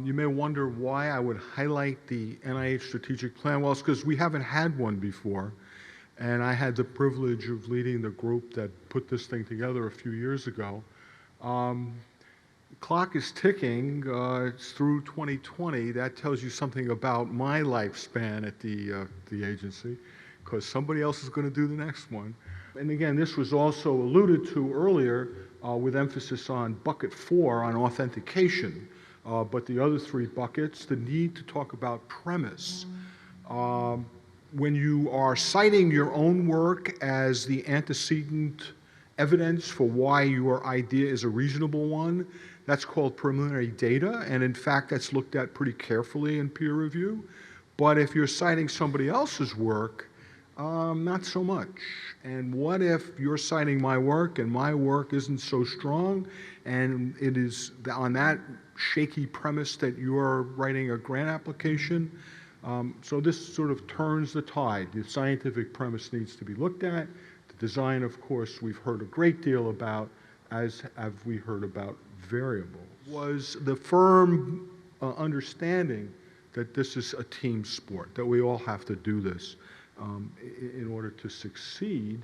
You may wonder why I would highlight the NIH strategic plan. Well, it's because we haven't had one before, and I had the privilege of leading the group that put this thing together a few years ago. The clock is ticking. It's through 2020. That tells you something about my lifespan at the agency, because somebody else is going to do the next one. And again, this was also alluded to earlier with emphasis on bucket 4 on authentication. But the other 3 buckets, the need to talk about premise. When you are citing your own work as the antecedent evidence for why your idea is a reasonable one, that's called preliminary data, and in fact that's looked at pretty carefully in peer review. But if you're citing somebody else's work, not so much. And what if you're citing my work and my work isn't so strong, and it is on that shaky premise that you're writing a grant application? So this sort of turns the tide. The scientific premise needs to be looked at. The design, of course, we've heard a great deal about, as have we heard about variables. Was the firm understanding that this is a team sport, that we all have to do this in order to succeed.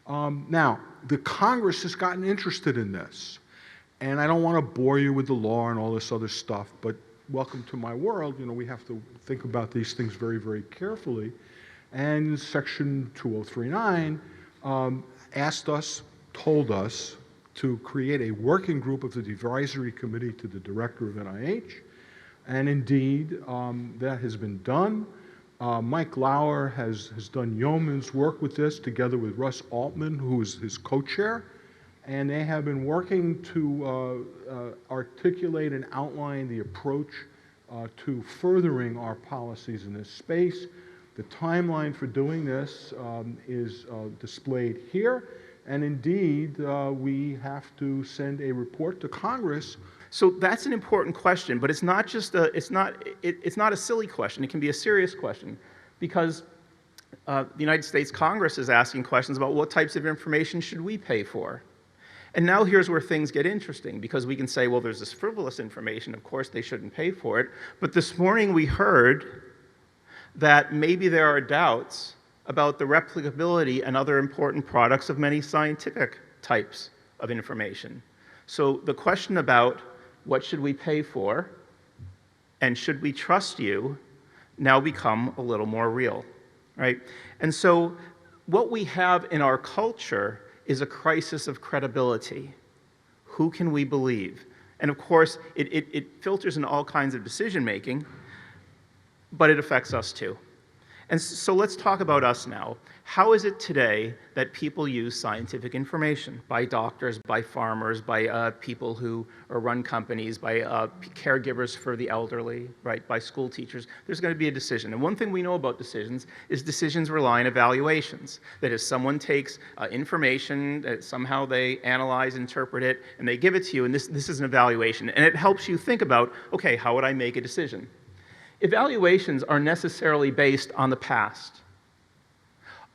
Now, the Congress has gotten interested in this, and I don't want to bore you with the law and all this other stuff, but welcome to my world. You know, we have to think about these things very, very carefully. And Section 2039 told us to create a working group of the advisory committee to the director of NIH, and indeed, that has been done. Mike Lauer has done yeoman's work with this, together with Russ Altman, who is his co-chair, and they have been working to articulate and outline the approach to furthering our policies in this space. The timeline for doing this is displayed here, and indeed, we have to send a report to Congress. So that's an important question, but it's not just it's not a silly question. It can be a serious question, because the United States Congress is asking questions about what types of information should we pay for. And now here's where things get interesting, because we can say, well, there's this frivolous information, of course they shouldn't pay for it. But this morning we heard that maybe there are doubts about the replicability and other important products of many scientific types of information. So the question about what should we pay for and should we trust you now become a little more real, right? And so what we have in our culture is a crisis of credibility. Who can we believe? And of course, it filters in all kinds of decision making, but it affects us too. And so let's talk about us now. How is it today that people use scientific information by doctors, by farmers, by people who run companies, by caregivers for the elderly, right, by school teachers? There's going to be a decision. And one thing we know about decisions is decisions rely on evaluations. That is, someone takes information, that somehow they analyze, interpret it, and they give it to you, and this is an evaluation. And it helps you think about, okay, how would I make a decision? Evaluations are necessarily based on the past.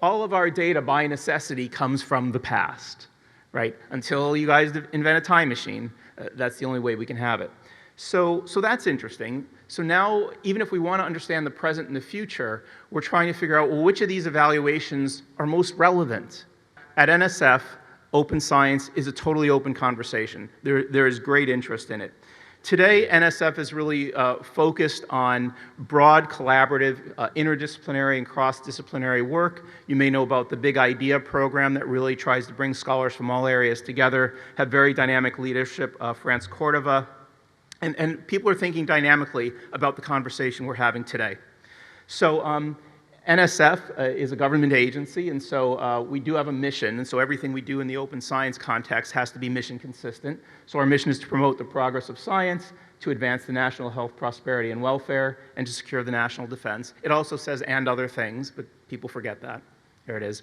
All of our data, by necessity, comes from the past, right? Until you guys invent a time machine, that's the only way we can have it. So that's interesting. So now, even if we want to understand the present and the future, we're trying to figure out, well, which of these evaluations are most relevant? At NSF, open science is a totally open conversation. There is great interest in it. Today, NSF is really focused on broad, collaborative, interdisciplinary and cross-disciplinary work. You may know about the Big Idea program that really tries to bring scholars from all areas together, have very dynamic leadership, France Cordova, and people are thinking dynamically about the conversation we're having today. So NSF is a government agency, and so we do have a mission, and so everything we do in the open science context has to be mission consistent. So our mission is to promote the progress of science, to advance the national health, prosperity, and welfare, and to secure the national defense. It also says "and other things," but people forget that. There it is.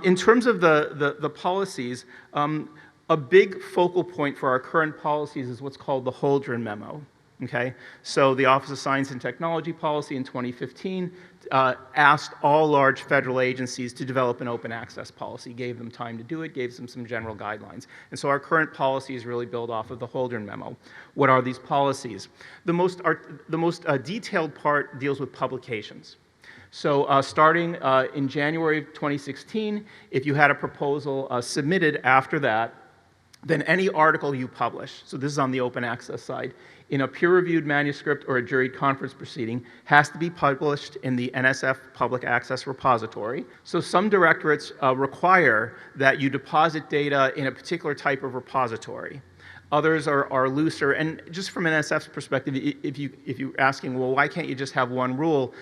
In terms of the policies, a big focal point for our current policies is what's called the Holdren Memo. Okay, so the Office of Science and Technology Policy in 2015 asked all large federal agencies to develop an open access policy, gave them time to do it, gave them some general guidelines. And so our current policy is really built off of the Holdren memo. What are these policies? The most detailed part deals with publications. So starting in January of 2016, if you had a proposal submitted after that, then any article you publish, so this is on the open access side, in a peer-reviewed manuscript or a juried conference proceeding has to be published in the NSF Public Access Repository. So some directorates require that you deposit data in a particular type of repository. Others are looser, and just from NSF's perspective, if you're asking, well, why can't you just have one rule?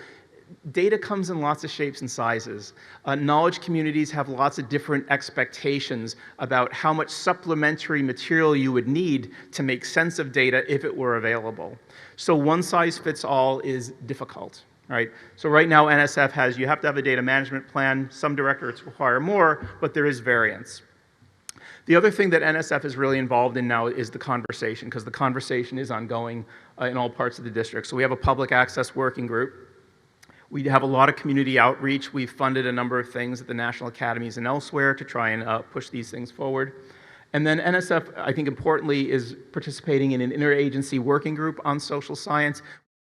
Data comes in lots of shapes and sizes. Knowledge communities have lots of different expectations about how much supplementary material you would need to make sense of data if it were available. So one size fits all is difficult, right? So right now NSF has, you have to have a data management plan. Some directorates require more, but there is variance. The other thing that NSF is really involved in now is the conversation, because the conversation is ongoing in all parts of the district. So we have a public access working group. We have a lot of community outreach. We've funded a number of things at the national academies and elsewhere to try and push these things forward. And then NSF, I think importantly, is participating in an interagency working group on social science.